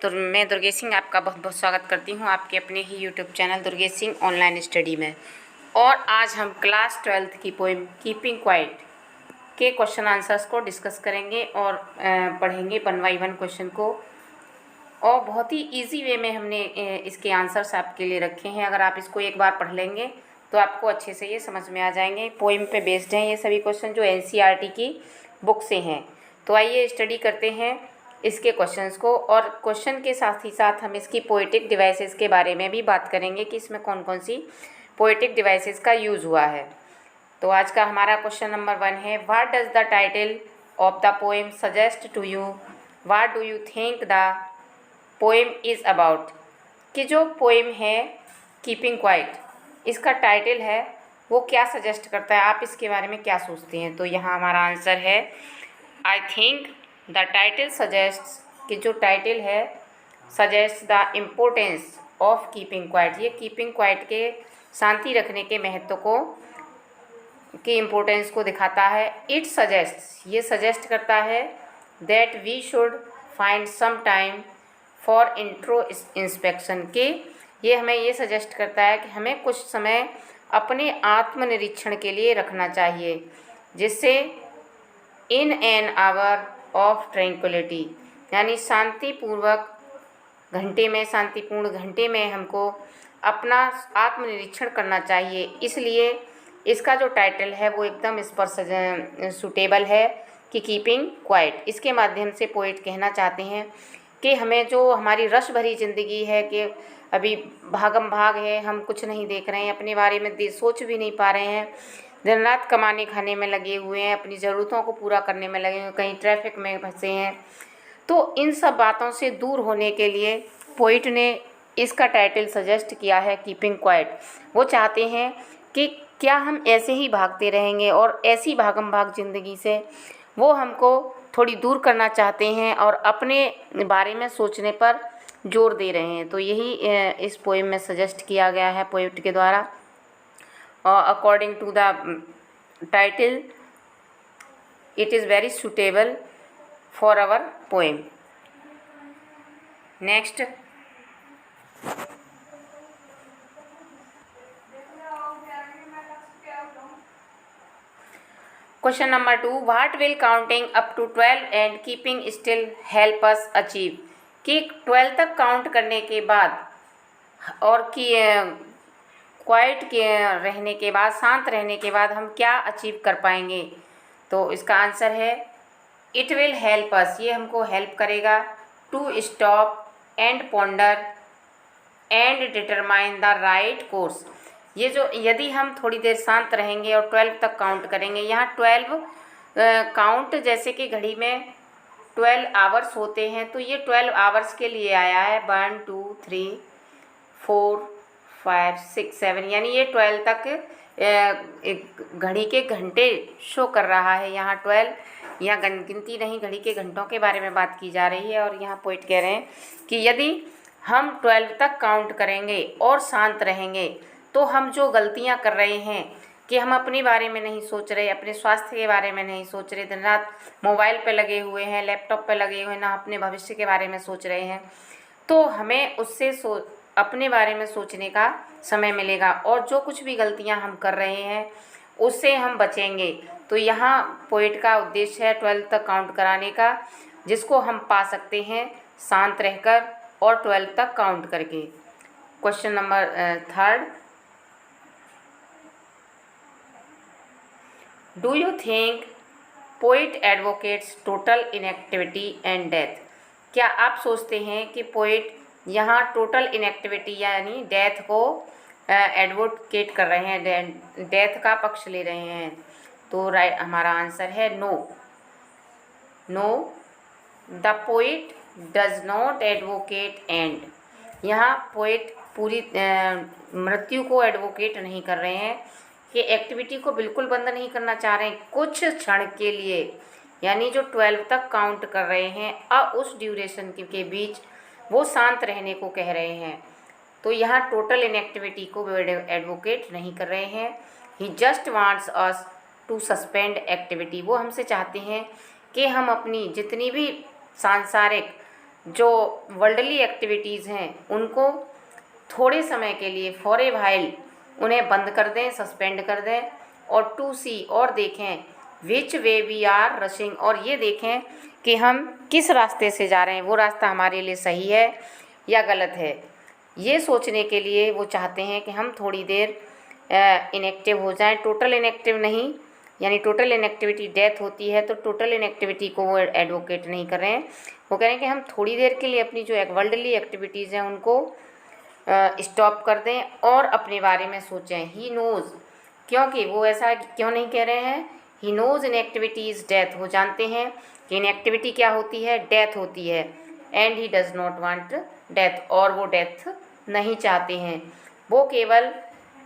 तो मैं दुर्गेश सिंह आपका बहुत बहुत स्वागत करती हूँ आपके अपने ही YouTube channel Durgesh Singh online study में। और आज हम क्लास 12th की पोएम कीपिंग क्वाइट के क्वेश्चन आंसर्स को डिस्कस करेंगे और पढ़ेंगे 1 बाय 1 क्वेश्चन को। और बहुत ही इजी वे में हमने इसके आंसर्स आपके लिए रखे हैं। अगर आप इसको एक बार पढ़ लेंगे तो आपको अच्छे से ये समझ में आ जाएंगे। पोएम पे बेस्ड हैं ये सभी क्वेश्चन जो NCERT की बुक से हैं। तो आइए स्टडी करते हैं इसके क्वेश्चंस को। और क्वेश्चन के साथ ही साथ हम इसकी पोएटिक डिवाइसेस के बारे में भी बात करेंगे कि इसमें कौन कौन सी पोएटिक डिवाइसेस का यूज़ हुआ है। तो आज का हमारा क्वेश्चन नंबर 1 है, what does the title of the poem suggest to you, what do you think the poem is about. कि जो पोएम है कीपिंग क्वाइट, इसका टाइटल है वो क्या सजेस्ट करता है, आप इसके बारे में क्या सोचते हैं। तो यहाँ हमारा आंसर है I think the title suggests, कि जो टाइटल है suggest the importance of keeping quiet, ये कीपिंग क्वाइट के शांति रखने के महत्व को की इम्पोर्टेंस को दिखाता है। इट सजेस्ट्स, ये सजेस्ट करता है that we should find some time for introspection, के ये हमें ये सजेस्ट करता है कि हमें कुछ समय अपने आत्मनिरीक्षण के लिए रखना चाहिए, जिससे in an hour of tranquillity, यानी शांतिपूर्ण घंटे में हमको अपना आत्मनिरीक्षण करना चाहिए। इसलिए इसका जो टाइटल है वो एकदम इस पर सूटेबल है कि कीपिंग क्वाइट। इसके माध्यम से पोइट कहना चाहते हैं कि हमें जो हमारी रस भरी ज़िंदगी है, कि अभी भागम भाग है, हम कुछ नहीं देख रहे हैं, अपने बारे में सोच भी नहीं पा रहे हैं, दिन रात कमाने खाने में लगे हुए हैं, अपनी ज़रूरतों को पूरा करने में लगे हुए हैं, कहीं ट्रैफिक में फंसे हैं। तो इन सब बातों से दूर होने के लिए पोइट ने इसका टाइटल सजेस्ट किया है कीपिंग क्वाइट। वो चाहते हैं कि क्या हम ऐसे ही भागते रहेंगे, और ऐसी भागम भाग ज़िंदगी से वो हमको थोड़ी दूर करना चाहते हैं और अपने बारे में सोचने पर जोर दे रहे हैं। तो यही इस पोएम में सजेस्ट किया गया है पोइट के द्वारा। According to the title, it is very suitable for our poem. Next, question number 2, what will counting up to 12 and keeping still help us achieve। कि 12 तक काउंट करने के बाद और कि क्वाइट के रहने के बाद, शांत रहने के बाद हम क्या अचीव कर पाएंगे। तो इसका आंसर है इट विल हेल्प अस, ये हमको हेल्प करेगा to stop and ponder and determine the right course. ये जो यदि हम थोड़ी देर शांत रहेंगे और 12 तक काउंट करेंगे, यहाँ 12 काउंट जैसे कि घड़ी में 12 आवर्स होते हैं, तो ये 12 आवर्स के लिए आया है। 1 2 3 4 5 6 7, यानी ये 12 तक एक घड़ी के घंटे शो कर रहा है। यहाँ 12 यहाँ गिनती नहीं, घड़ी के घंटों के बारे में बात की जा रही है। और यहाँ पोइट कह रहे हैं कि यदि हम 12 तक काउंट करेंगे और शांत रहेंगे, तो हम जो गलतियाँ कर रहे हैं कि हम अपने बारे में नहीं सोच रहे, अपने स्वास्थ्य के बारे में नहीं सोच रहे, दिन रात मोबाइल पे लगे हुए हैं, लैपटॉप पे लगे हुए हैं, ना अपने भविष्य के बारे में सोच रहे हैं, तो हमें उससे अपने बारे में सोचने का समय मिलेगा और जो कुछ भी गलतियां हम कर रहे हैं उससे हम बचेंगे। तो यहाँ पोइट का उद्देश्य है 12 तक काउंट कराने का, जिसको हम पा सकते हैं शांत रहकर और 12 तक काउंट करके। Question number 3, do you think poet advocates total inactivity and death. क्या आप सोचते हैं कि पोइट यहाँ टोटल इनएक्टिविटी यानी डेथ को एडवोकेट कर रहे हैं, डेथ का पक्ष ले रहे हैं। तो राइट हमारा आंसर है no. The poet does not advocate end, यहाँ पोइट पूरी मृत्यु को एडवोकेट नहीं कर रहे हैं, कि एक्टिविटी को बिल्कुल बंद नहीं करना चाह रहे हैं, कुछ क्षण के लिए, यानी जो 12 तक काउंट कर रहे हैं उस ड्यूरेशन के बीच वो शांत रहने को कह रहे हैं। तो यहाँ टोटल इनएक्टिविटी को एडवोकेट नहीं कर रहे हैं। He just wants us to suspend activity, वो हमसे चाहते हैं कि हम अपनी जितनी भी सांसारिक जो वर्ल्डली एक्टिविटीज़ हैं उनको थोड़े समय के लिए फॉर ए व्हाइल उन्हें बंद कर दें, सस्पेंड कर दें। और टू सी और देखें विच वे वी आर रशिंग, और ये देखें कि हम किस रास्ते से जा रहे हैं, वो रास्ता हमारे लिए सही है या गलत है। ये सोचने के लिए वो चाहते हैं कि हम थोड़ी देर इनएक्टिव हो जाएं, टोटल इनएक्टिव नहीं, यानी टोटल इनएक्टिविटी डेथ होती है, तो टोटल इनएक्टिविटी को वो एडवोकेट नहीं कर रहे हैं। वो कह रहे हैं कि हम थोड़ी देर के लिए अपनी जो वर्ल्डली एक्टिविटीज़ हैं उनको स्टॉप कर दें और अपने बारे में सोचें। ही नोज़, क्योंकि वो ऐसा क्यों नहीं कह रहे हैं, he knows inactivity is death, वो जानते हैं कि इनएक्टिविटी क्या होती है, डेथ होती है। And he does not want death, और वो डेथ नहीं चाहते हैं। वो केवल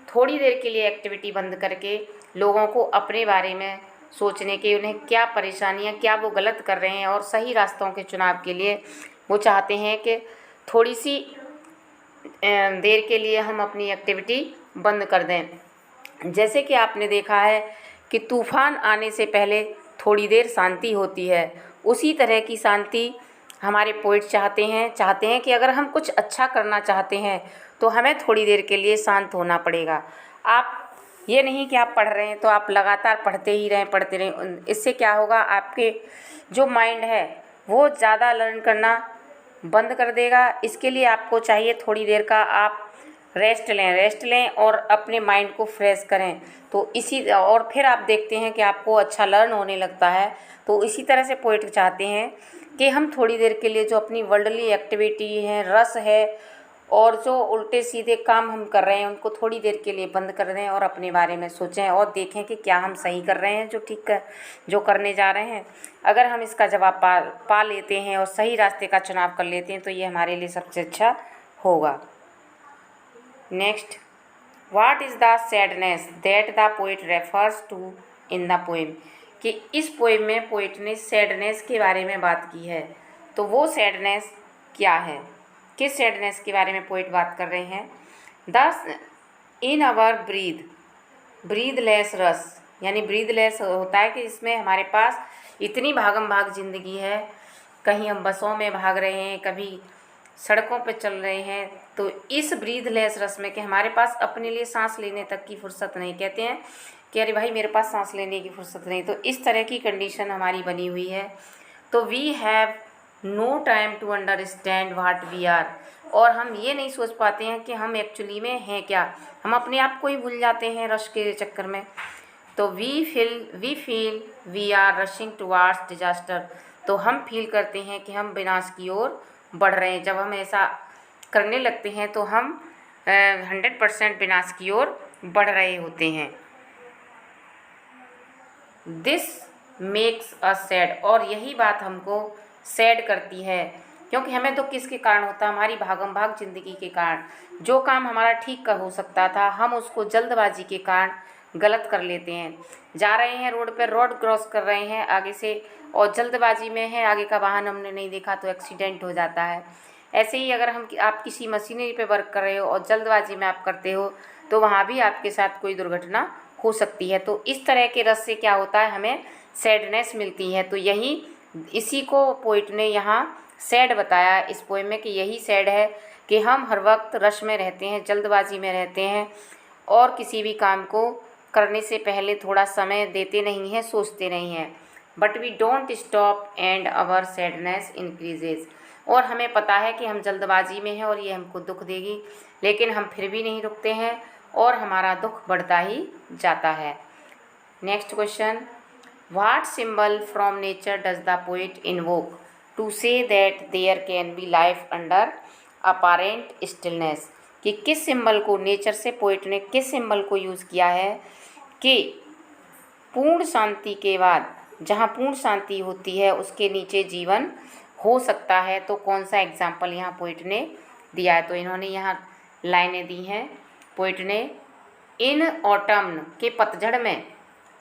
थोड़ी देर के लिए एक्टिविटी बंद करके लोगों को अपने बारे में सोचने के, उन्हें क्या परेशानियां, क्या वो गलत कर रहे हैं और सही रास्तों के चुनाव के लिए वो चाहते हैं कि थोड़ी सी देर के लिए हम अपनी एक्टिविटी बंद कर दें। जैसे कि आपने देखा है कि तूफ़ान आने से पहले थोड़ी देर शांति होती है, उसी तरह की शांति हमारे पोइट चाहते हैं कि अगर हम कुछ अच्छा करना चाहते हैं तो हमें थोड़ी देर के लिए शांत होना पड़ेगा। आप ये नहीं कि आप पढ़ रहे हैं तो आप लगातार पढ़ते रहें। इससे क्या होगा, आपके जो माइंड है वो ज़्यादा लर्न करना बंद कर देगा। इसके लिए आपको चाहिए थोड़ी देर का आप रेस्ट लें और अपने माइंड को फ्रेश करें। तो और फिर आप देखते हैं कि आपको अच्छा लर्न होने लगता है। तो इसी तरह से पोइट चाहते हैं कि हम थोड़ी देर के लिए जो अपनी वर्ल्डली एक्टिविटी है, रस है और जो उल्टे सीधे काम हम कर रहे हैं उनको थोड़ी देर के लिए बंद कर दें और अपने बारे में सोचें और देखें कि क्या हम सही कर रहे हैं, जो करने जा रहे हैं। अगर हम इसका जवाब पा लेते हैं और सही रास्ते का चुनाव कर लेते हैं तो ये हमारे लिए सबसे अच्छा होगा। Next, what is the sadness that the poet refers to in the poem, कि इस पोएम में पोइट ने सैडनेस के बारे में बात की है। तो वो सैडनेस क्या है, किस सैडनेस के बारे में पोइट बात कर रहे हैं। द इन आवर ब्रीदलेस रस, यानी ब्रीदलेस होता है कि इसमें हमारे पास इतनी भागम भाग ज़िंदगी है, कहीं हम बसों में भाग रहे हैं, कभी सड़कों पे चल रहे हैं। तो इस ब्रीदलेस रस में कि हमारे पास अपने लिए सांस लेने तक की फुर्सत नहीं, कहते हैं कि अरे भाई मेरे पास सांस लेने की फुर्सत नहीं, तो इस तरह की कंडीशन हमारी बनी हुई है। तो we have no time to understand what we are, और हम ये नहीं सोच पाते हैं कि हम एक्चुअली में हैं क्या, हम अपने आप को ही भूल जाते हैं रश के चक्कर में। तो we feel we are rushing towards disaster, तो हम फील करते हैं कि हम विनाश की ओर बढ़ रहे हैं। जब हम ऐसा करने लगते हैं तो हम 100% विनाश की ओर बढ़ रहे होते हैं। दिस मेक्स अस सैड, और यही बात हमको सैड करती है, क्योंकि हमें दुख किसके कारण होता है, हमारी भागम भाग ज़िंदगी के कारण। जो काम हमारा ठीक का हो सकता था हम उसको जल्दबाजी के कारण गलत कर लेते हैं। जा रहे हैं रोड पर, रोड क्रॉस कर रहे हैं आगे से और जल्दबाजी में है, आगे का वाहन हमने नहीं देखा तो एक्सीडेंट हो जाता है। ऐसे ही अगर आप किसी मशीनरी पे वर्क कर रहे हो और जल्दबाजी में आप करते हो तो वहाँ भी आपके साथ कोई दुर्घटना हो सकती है। तो इस तरह के रस से क्या होता है, हमें सैडनेस मिलती है। तो इसी को पोइट ने यहाँ सैड बताया इस पोएम में, कि यही सैड है कि हम हर वक्त रश में रहते हैं, जल्दबाजी में रहते हैं और किसी भी काम को करने से पहले थोड़ा समय देते नहीं हैं, सोचते नहीं हैं। But we don't stop and our sadness increases, और हमें पता है कि हम जल्दबाजी में हैं और ये हमको दुख देगी, लेकिन हम फिर भी नहीं रुकते हैं और हमारा दुख बढ़ता ही जाता है। Next question, what symbol from nature does the poet invoke to say that there can be life under apparent stillness, कि किस सिंबल को, नेचर से पोइट ने किस सिंबल को यूज़ किया है कि पूर्ण शांति के बाद, जहाँ पूर्ण शांति होती है उसके नीचे जीवन हो सकता है। तो कौन सा एग्जाम्पल यहाँ पोइट ने दिया है, तो इन्होंने यहाँ लाइनें दी हैं पोइट ने। इन ऑटम, के पतझड़ में,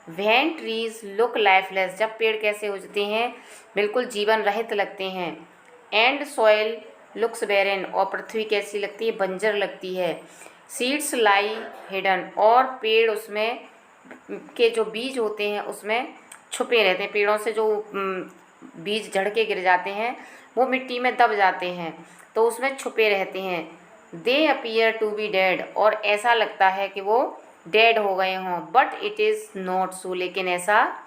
व्हेन ट्रीज लुक लाइफलेस, जब पेड़ कैसे हो जाते हैं, बिल्कुल जीवन रहित लगते हैं। एंड सॉइल लुक्स बैरन, और पृथ्वी कैसी लगती है, बंजर लगती है। सीड्स लाई हिडन, और पेड़ उसमें के जो बीज होते हैं उसमें छुपे रहते हैं, पेड़ों से जो बीज झड़ के गिर जाते हैं वो मिट्टी में दब जाते हैं, तो उसमें छुपे रहते हैं। They appear to be dead, और ऐसा लगता है कि वो डेड हो गए हों, but it is not so, लेकिन ऐसा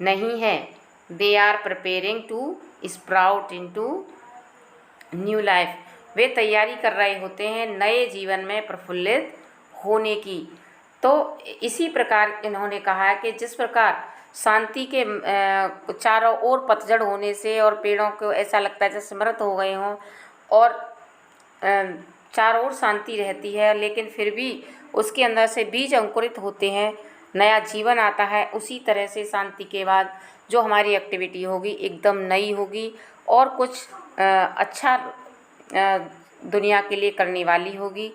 नहीं है। They are preparing to sprout into new life, वे तैयारी कर रहे होते हैं नए जीवन में प्रफुल्लित होने की। तो इसी प्रकार इन्होंने कहा है कि जिस प्रकार शांति के चारों ओर पतझड़ होने से और पेड़ों को ऐसा लगता है जैसे मृत हो गए हों, और चारों ओर शांति रहती है, लेकिन फिर भी उसके अंदर से बीज अंकुरित होते हैं, नया जीवन आता है। उसी तरह से शांति के बाद जो हमारी एक्टिविटी होगी एकदम नई होगी और कुछ अच्छा दुनिया के लिए करने वाली होगी।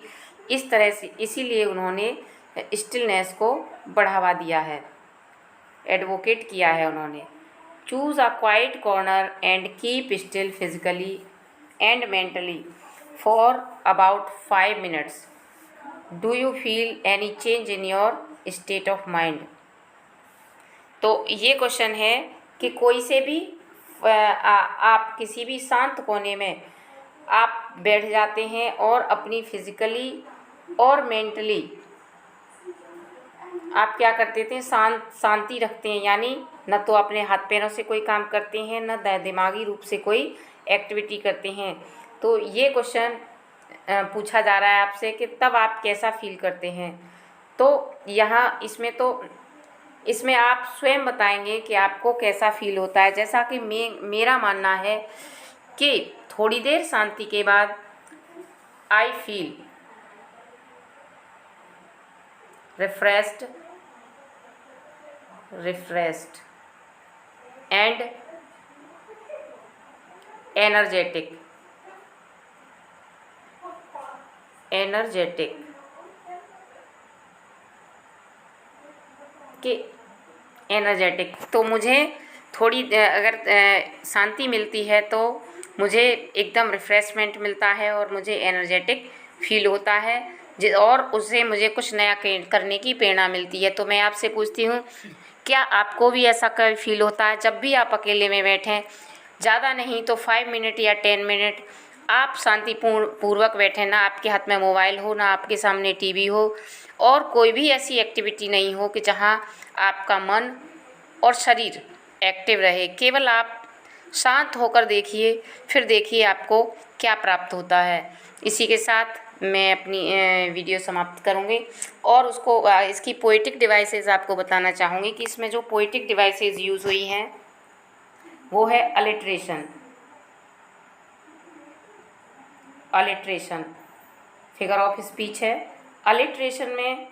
इस तरह से इसीलिए उन्होंने स्टिलनेस को बढ़ावा दिया है, एडवोकेट किया है उन्होंने। Choose a quite corner and keep still physically and mentally for about 5 minutes. Do you feel any change in your state of mind. तो ये क्वेश्चन है कि कोई से भी आप किसी भी शांत कोने में आप बैठ जाते हैं और अपनी फिजिकली और मेंटली आप क्या करते थे, शांति रखते हैं, यानी न तो अपने हाथ पैरों से कोई काम करते हैं, न दिमागी रूप से कोई एक्टिविटी करते हैं। तो ये क्वेश्चन पूछा जा रहा है आपसे कि तब आप कैसा फील करते हैं। तो यहाँ इसमें आप स्वयं बताएंगे कि आपको कैसा फील होता है। जैसा कि मेरा मानना है कि थोड़ी देर शांति के बाद I feel refreshed and energetic तो मुझे थोड़ी अगर शांति मिलती है तो मुझे एकदम रिफ़्रेशमेंट मिलता है और मुझे एनर्जेटिक फील होता है, और उससे मुझे कुछ नया करने की प्रेरणा मिलती है। तो मैं आपसे पूछती हूँ, क्या आपको भी ऐसा कभी फील होता है जब भी आप अकेले में बैठें, ज़्यादा नहीं तो 5 मिनट या 10 मिनट आप शांतिपूर्वक बैठें, ना आपके हाथ में मोबाइल हो, ना आपके सामने टीवी हो, और कोई भी ऐसी एक्टिविटी नहीं हो कि जहाँ आपका मन और शरीर एक्टिव रहे, केवल आप शांत होकर देखिए, फिर देखिए आपको क्या प्राप्त होता है। इसी के साथ मैं अपनी वीडियो समाप्त करूँगी और इसकी पोएटिक डिवाइसेस आपको बताना चाहूँगी कि इसमें जो पोएटिक डिवाइसेस यूज़ हुई हैं वो है अलिट्रेशन, फिगर ऑफ स्पीच है। अलिट्रेशन में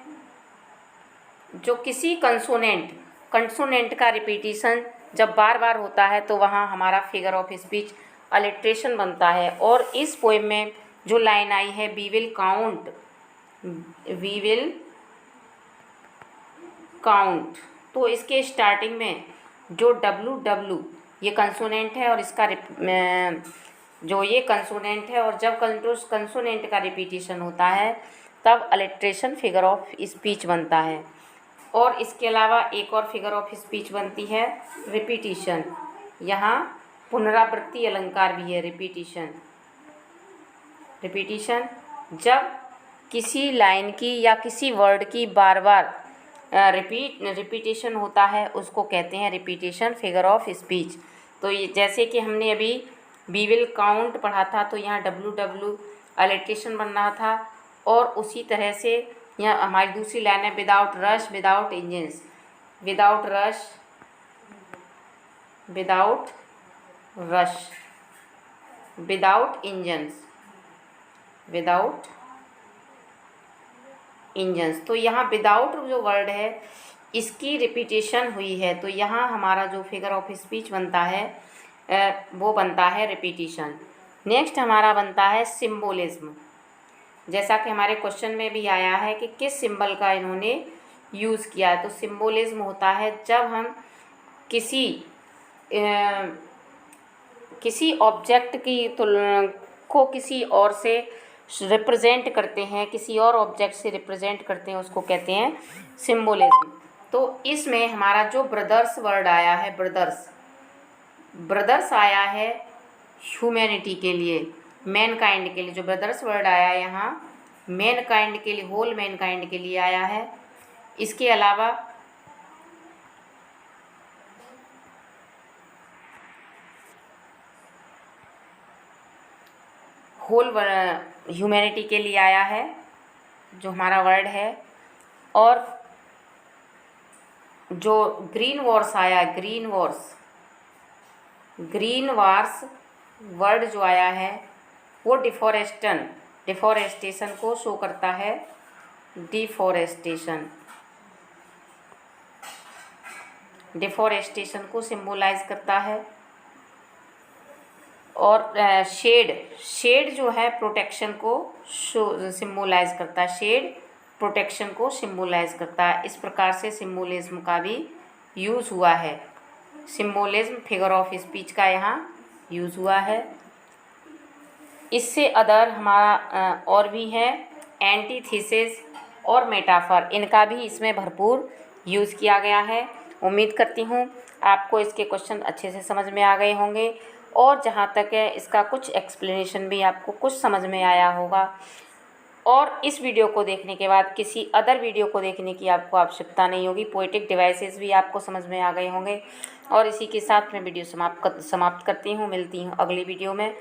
जो किसी कंसोनेंट का रिपीटिशन जब बार बार होता है तो वहाँ हमारा फिगर ऑफ स्पीच अलिट्रेशन बनता है। और इस पोएम में जो लाइन आई है, वी विल काउंट, तो इसके स्टार्टिंग में जो डब्लू ये कंसोनेंट है और इसका जो ये कंसोनेंट है, और जब कंसोनेंट का रिपीटिशन होता है तब अलिट्रेशन फिगर ऑफ स्पीच बनता है। और इसके अलावा एक और फिगर ऑफ स्पीच बनती है रिपीटिशन। यहाँ पुनरावृत्ति अलंकार भी है। रिपीटिशन जब किसी लाइन की या किसी वर्ड की बार बार रिपीटिशन होता है उसको कहते हैं रिपीटिशन फिगर ऑफ स्पीच। तो ये जैसे कि हमने अभी वी विल काउंट पढ़ा था, तो यहाँ डब्लू अलिट्रेशन बन रहा था, और उसी तरह से यहाँ हमारी दूसरी लाइन है without rush without engines, without engines. तो यहाँ विदाउट जो वर्ड है इसकी रिपीटिशन हुई है, तो यहाँ हमारा जो फिगर ऑफ स्पीच बनता है वो बनता है रिपीटिशन। नेक्स्ट हमारा बनता है सिम्बोलिज्म। जैसा कि हमारे क्वेश्चन में भी आया है कि किस सिंबल का इन्होंने यूज़ किया है, तो सिम्बोलिज्म होता है जब हम किसी ऑब्जेक्ट को किसी और से रिप्रेजेंट करते हैं, किसी और ऑब्जेक्ट से रिप्रेजेंट करते हैं, उसको कहते हैं सिम्बोलिज्म। तो इसमें हमारा जो ब्रदर्स वर्ड आया है, ब्रदर्स आया है ह्यूमैनिटी के लिए, मैनकाइंड के लिए, जो ब्रदर्स वर्ड आया है यहाँ मैनकाइंड के लिए, होल मैनकाइंड के लिए आया है। इसके अलावा होल ह्यूमैनिटी के लिए आया है जो हमारा वर्ड है। और जो ग्रीन वॉर्स आया, ग्रीन वार्स वर्ड जो आया है वो डिफॉरेस्टेशन को शो करता है, डिफॉरेस्टेशन को सिंबलाइज करता है। और शेड जो है प्रोटेक्शन को सिंबलाइज करता है, शेड प्रोटेक्शन को सिंबलाइज करता है। इस प्रकार से सिम्बोलिज्म का भी यूज़ हुआ है। सिम्बोलिज्म फिगर ऑफ स्पीच का यहाँ यूज़ हुआ है। इससे अदर हमारा और भी है एंटीथेसिस और मेटाफर, इनका भी इसमें भरपूर यूज़ किया गया है। उम्मीद करती हूँ आपको इसके क्वेश्चन अच्छे से समझ में आ गए होंगे और जहाँ तक है इसका कुछ एक्सप्लेनेशन भी आपको कुछ समझ में आया होगा। और इस वीडियो को देखने के बाद किसी अदर वीडियो को देखने की आपको आवश्यकता नहीं होगी। पोएटिक डिवाइसेस भी आपको समझ में आ गए होंगे। और इसी के साथ मैं वीडियो समाप्त करती हूँ। मिलती हूँ अगली वीडियो में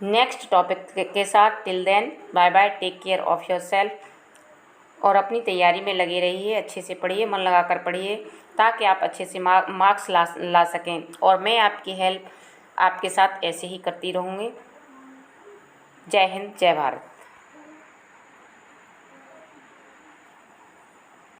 नेक्स्ट टॉपिक के साथ। Till then bye bye, take care of yourself और अपनी तैयारी में लगे रहिए। अच्छे से पढ़िए, मन लगा कर पढ़िए ताकि आप अच्छे से मार्क्स ला सकें। और मैं आपकी हेल्प आपके साथ ऐसे ही करती रहूँगी। जय हिंद, जय भारत।